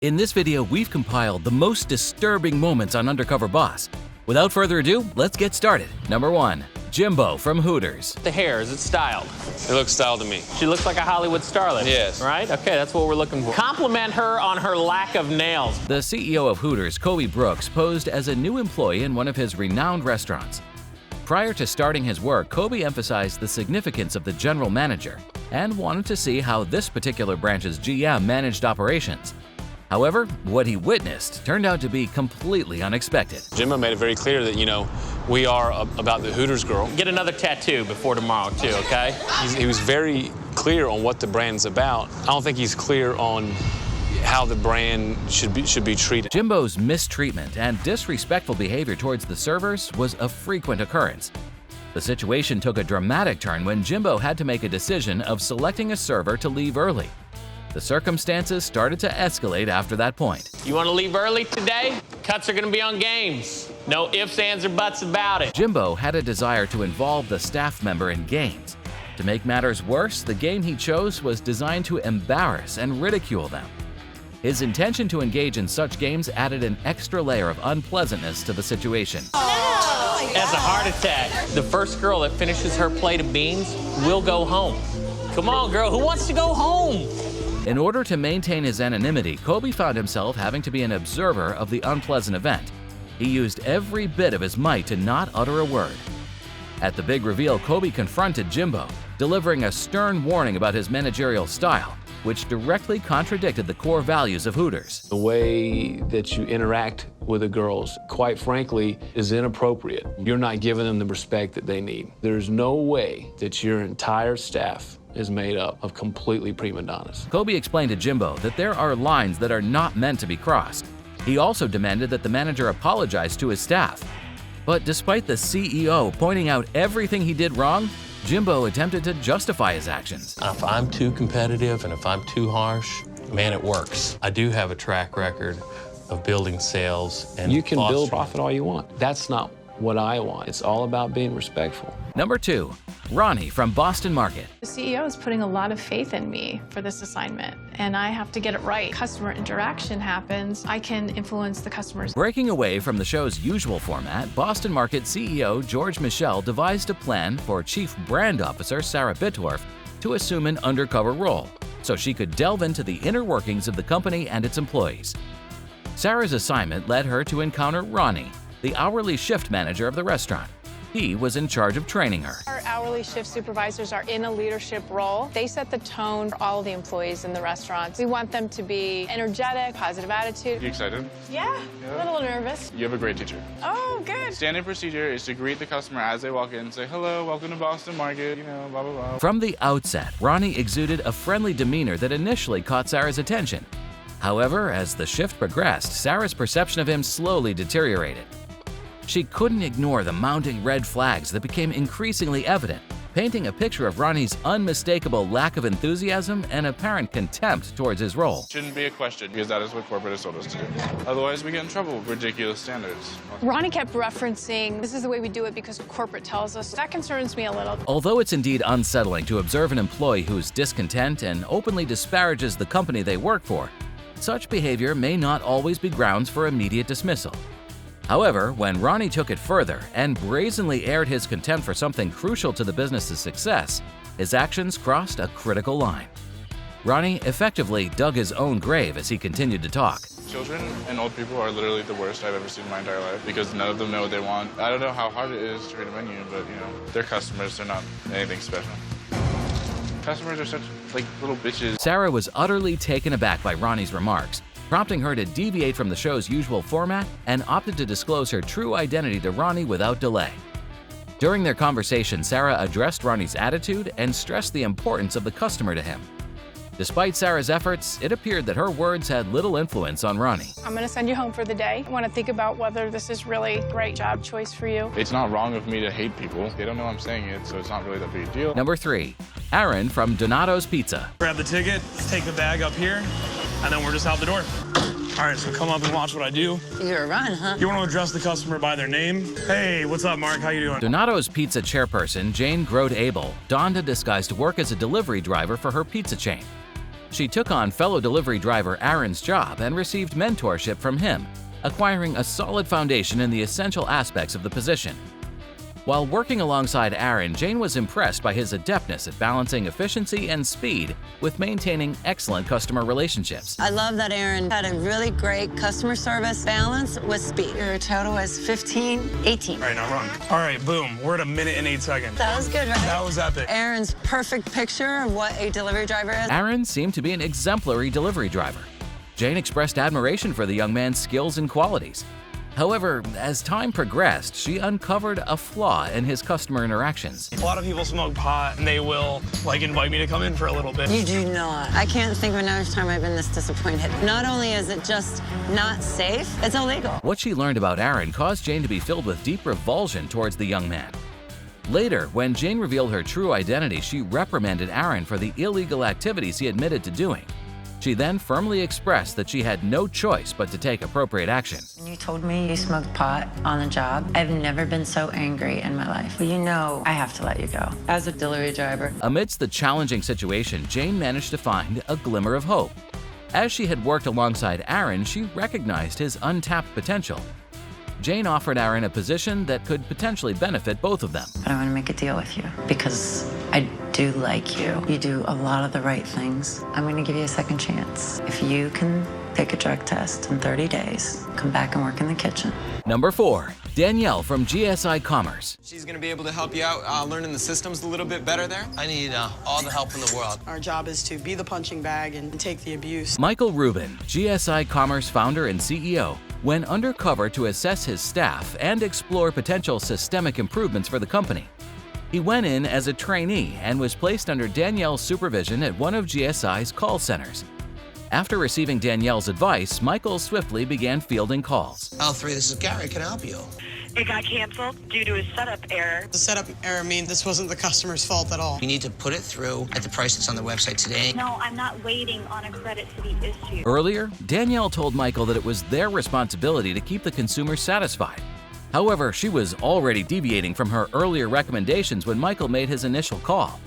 In this video, we've compiled the most disturbing moments on Undercover Boss. Without further ado, let's get started. Number 1. Jimbo from Hooters. The hair, is it styled? It looks styled to me. She looks like a Hollywood starlet. Yes. Right? Okay, that's what we're looking for. Compliment her on her lack of nails. The CEO of Hooters, Kobe Brooks, posed as a new employee in one of his renowned restaurants. Prior to starting his work, Kobe emphasized the significance of the general manager and wanted to see how this particular branch's GM managed operations. However, what he witnessed turned out to be completely unexpected. Jimbo made it very clear that, we are about the Hooters girl. Get another tattoo before tomorrow, too, okay? He was very clear on what the brand's about. I don't think he's clear on how the brand should be treated. Jimbo's mistreatment and disrespectful behavior towards the servers was a frequent occurrence. The situation took a dramatic turn when Jimbo had to make a decision of selecting a server to leave early. The circumstances started to escalate after that point. You want to leave early today? Cuts are going to be on games. No ifs, ands, or buts about it. Jimbo had a desire to involve the staff member in games. To make matters worse, the game he chose was designed to embarrass and ridicule them. His intention to engage in such games added an extra layer of unpleasantness to the situation. As a heart attack. The first girl that finishes her plate of beans will go home. Come on, girl, who wants to go home? In order to maintain his anonymity, Kobe found himself having to be an observer of the unpleasant event. He used every bit of his might to not utter a word. At the big reveal, Kobe confronted Jimbo, delivering a stern warning about his managerial style, which directly contradicted the core values of Hooters. The way that you interact with the girls, quite frankly, is inappropriate. You're not giving them the respect that they need. There's no way that your entire staff is made up of completely prima donnas. Kobe explained to Jimbo that there are lines that are not meant to be crossed. He also demanded that the manager apologize to his staff. But despite the CEO pointing out everything he did wrong, Jimbo attempted to justify his actions. If I'm too competitive and if I'm too harsh, man, it works. I do have a track record of building sales and you can build fostering. profit all you want. That's not what I want. It's all about being respectful. Number 2. Ronnie from Boston Market. The CEO is putting a lot of faith in me for this assignment, and I have to get it right. Customer interaction happens. I can influence the customers. Breaking away from the show's usual format, Boston Market CEO George Michel devised a plan for Chief Brand Officer Sarah Bittorf to assume an undercover role, so she could delve into the inner workings of the company and its employees. Sarah's assignment led her to encounter Ronnie, the hourly shift manager of the restaurant. He was in charge of training her. Our hourly shift supervisors are in a leadership role. They set the tone for all the employees in the restaurant. We want them to be energetic, positive attitude. You excited? Yeah, a little nervous. You have a great teacher. Oh, good. Standard procedure is to greet the customer as they walk in, say, hello, welcome to Boston Market, blah, blah, blah. From the outset, Ronnie exuded a friendly demeanor that initially caught Sarah's attention. However, as the shift progressed, Sarah's perception of him slowly deteriorated. She couldn't ignore the mounting red flags that became increasingly evident, painting a picture of Ronnie's unmistakable lack of enthusiasm and apparent contempt towards his role. Shouldn't be a question, because that is what corporate has told us to do. Otherwise, we get in trouble with ridiculous standards. Ronnie kept referencing, this is the way we do it because corporate tells us. That concerns me a little. Although it's indeed unsettling to observe an employee who's discontent and openly disparages the company they work for, such behavior may not always be grounds for immediate dismissal. However, when Ronnie took it further and brazenly aired his contempt for something crucial to the business's success, his actions crossed a critical line. Ronnie effectively dug his own grave as he continued to talk. Children and old people are literally the worst I've ever seen in my entire life because none of them know what they want. I don't know how hard it is to read a menu, but, they're customers. They're not anything special. Customers are such, little bitches. Sarah was utterly taken aback by Ronnie's remarks, prompting her to deviate from the show's usual format and opted to disclose her true identity to Ronnie without delay. During their conversation, Sarah addressed Ronnie's attitude and stressed the importance of the customer to him. Despite Sarah's efforts, it appeared that her words had little influence on Ronnie. I'm going to send you home for the day. I want to think about whether this is really a great job choice for you. It's not wrong of me to hate people. They don't know I'm saying it, so it's not really that big a deal. Number 3. Aaron from Donato's Pizza. Grab the ticket, take the bag up here, and then we're just out the door. All right, so come up and watch what I do. You're a run, huh? You want to address the customer by their name. Hey, what's up, Mark? How you doing? Donato's Pizza chairperson, Jane Grode Abel, donned a disguise to work as a delivery driver for her pizza chain. She took on fellow delivery driver Aaron's job and received mentorship from him, acquiring a solid foundation in the essential aspects of the position. While working alongside Aaron, Jane was impressed by his adeptness at balancing efficiency and speed with maintaining excellent customer relationships. I love that Aaron had a really great customer service balance with speed. Your total was 15:18. All right, now run. All right, boom. We're at 1 minute and 8 seconds. That was good, right? That was epic. Aaron's perfect picture of what a delivery driver is. Aaron seemed to be an exemplary delivery driver. Jane expressed admiration for the young man's skills and qualities. However, as time progressed, she uncovered a flaw in his customer interactions. A lot of people smoke pot, and they will, invite me to come in for a little bit. You do not. I can't think of another time I've been this disappointed. Not only is it just not safe, it's illegal. What she learned about Aaron caused Jane to be filled with deep revulsion towards the young man. Later, when Jane revealed her true identity, she reprimanded Aaron for the illegal activities he admitted to doing. She then firmly expressed that she had no choice but to take appropriate action. When you told me you smoked pot on the job, I've never been so angry in my life. Well, you know I have to let you go. As a delivery driver. Amidst the challenging situation, Jane managed to find a glimmer of hope. As she had worked alongside Aaron, she recognized his untapped potential. Jane offered Aaron a position that could potentially benefit both of them. But I want to make a deal with you because I do like you. You do a lot of the right things. I'm going to give you a second chance. If you can take a drug test in 30 days, come back and work in the kitchen. Number 4, Danielle from GSI Commerce. She's going to be able to help you out learning the systems a little bit better there. I need all the help in the world. Our job is to be the punching bag and take the abuse. Michael Rubin, GSI Commerce founder and CEO, went undercover to assess his staff and explore potential systemic improvements for the company. He went in as a trainee and was placed under Danielle's supervision at one of GSI's call centers. After receiving Danielle's advice, Michael swiftly began fielding calls. L3, this is Gary. Can I help you? It got canceled due to a setup error. The setup error means this wasn't the customer's fault at all. You need to put it through at the price that's on the website today. No, I'm not waiting on a credit to be issued. Earlier, Danielle told Michael that it was their responsibility to keep the consumer satisfied. However, she was already deviating from her earlier recommendations when Michael made his initial call.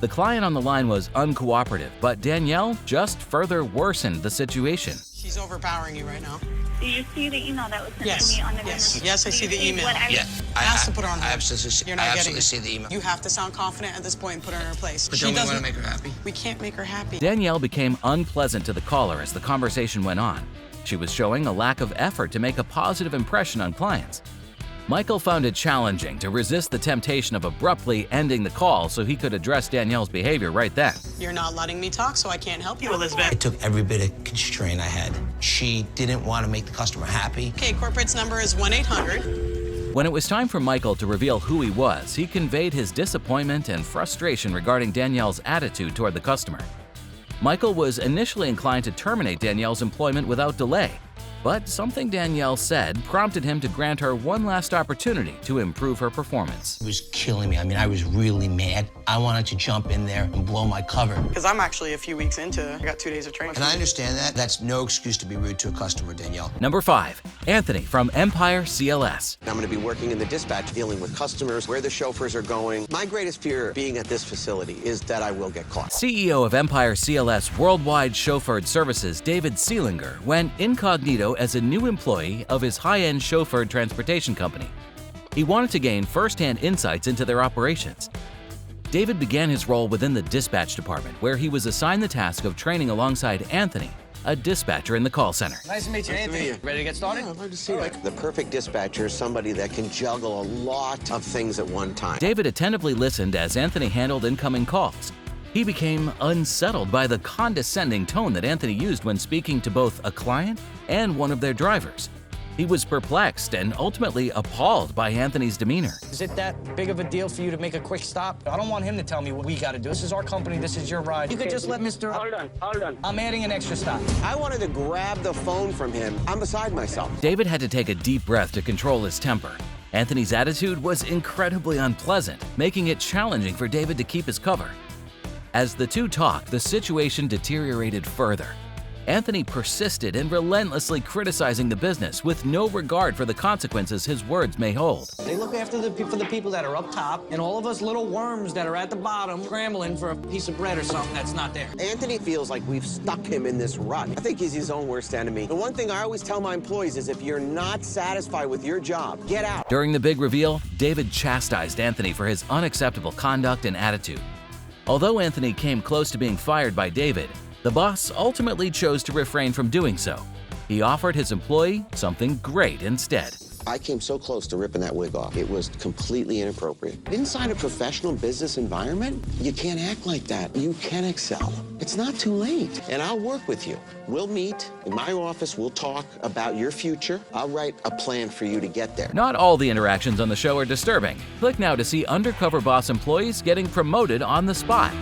The client on the line was uncooperative, but Danielle just further worsened the situation. She's overpowering you right now. Do you see the email that was sent Yes. to me on November? Yes, I see the email. Yeah, I asked to put her on hold. I absolutely, You're not getting it. see the email. You have to sound confident at this point and put her in her place. But don't we want to make her happy? We can't make her happy. Danielle became unpleasant to the caller as the conversation went on. She was showing a lack of effort to make a positive impression on clients. Michael found it challenging to resist the temptation of abruptly ending the call so he could address Danielle's behavior right then. You're not letting me talk, so I can't help you, I Elizabeth. took every bit of constraint I had. She didn't want to make the customer happy. Okay, corporate's number is 1-800. When it was time for Michael to reveal who he was, he conveyed his disappointment and frustration regarding Danielle's attitude toward the customer. Michael was initially inclined to terminate Danielle's employment without delay, but something Danielle said prompted him to grant her one last opportunity to improve her performance. It was killing me. I mean, I was really mad. I wanted to jump in there and blow my cover. Because I'm actually a few weeks into it. I got 2 days of training. And I understand that. That's no excuse to be rude to a customer, Danielle. Number 5, Anthony from Empire CLS. I'm going to be working in the dispatch, dealing with customers, where the chauffeurs are going. My greatest fear being at this facility is that I will get caught. CEO of Empire CLS Worldwide Chauffeured Services, David Seelinger, went incognito as a new employee of his high-end chauffeured transportation company. He wanted to gain first-hand insights into their operations. David began his role within the dispatch department, where he was assigned the task of training alongside Anthony, a dispatcher in the call center. Nice to meet you, Anthony. Ready to get started? Yeah, I'd love to see it. The perfect dispatcher is somebody that can juggle a lot of things at one time. David attentively listened as Anthony handled incoming calls. He became unsettled by the condescending tone that Anthony used when speaking to both a client and one of their drivers. He was perplexed and ultimately appalled by Anthony's demeanor. Is it that big of a deal for you to make a quick stop? I don't want him to tell me what we got to do. This is our company. This is your ride. You could just let Mr. Hold on. I'm adding an extra stop. I wanted to grab the phone from him. I'm beside myself. David had to take a deep breath to control his temper. Anthony's attitude was incredibly unpleasant, making it challenging for David to keep his cover. As the two talked, the situation deteriorated further. Anthony persisted in relentlessly criticizing the business with no regard for the consequences his words may hold. They look after the people that are up top, and all of us little worms that are at the bottom scrambling for a piece of bread or something that's not there. Anthony feels like we've stuck him in this rut. I think he's his own worst enemy. The one thing I always tell my employees is if you're not satisfied with your job, get out. During the big reveal, David chastised Anthony for his unacceptable conduct and attitude. Although Anthony came close to being fired by David, the boss ultimately chose to refrain from doing so. He offered his employee something great instead. I came so close to ripping that wig off. It was completely inappropriate. Inside a professional business environment, you can't act like that. You can excel. It's not too late. And I'll work with you. We'll meet in my office. We'll talk about your future. I'll write a plan for you to get there. Not all the interactions on the show are disturbing. Click now to see undercover boss employees getting promoted on the spot.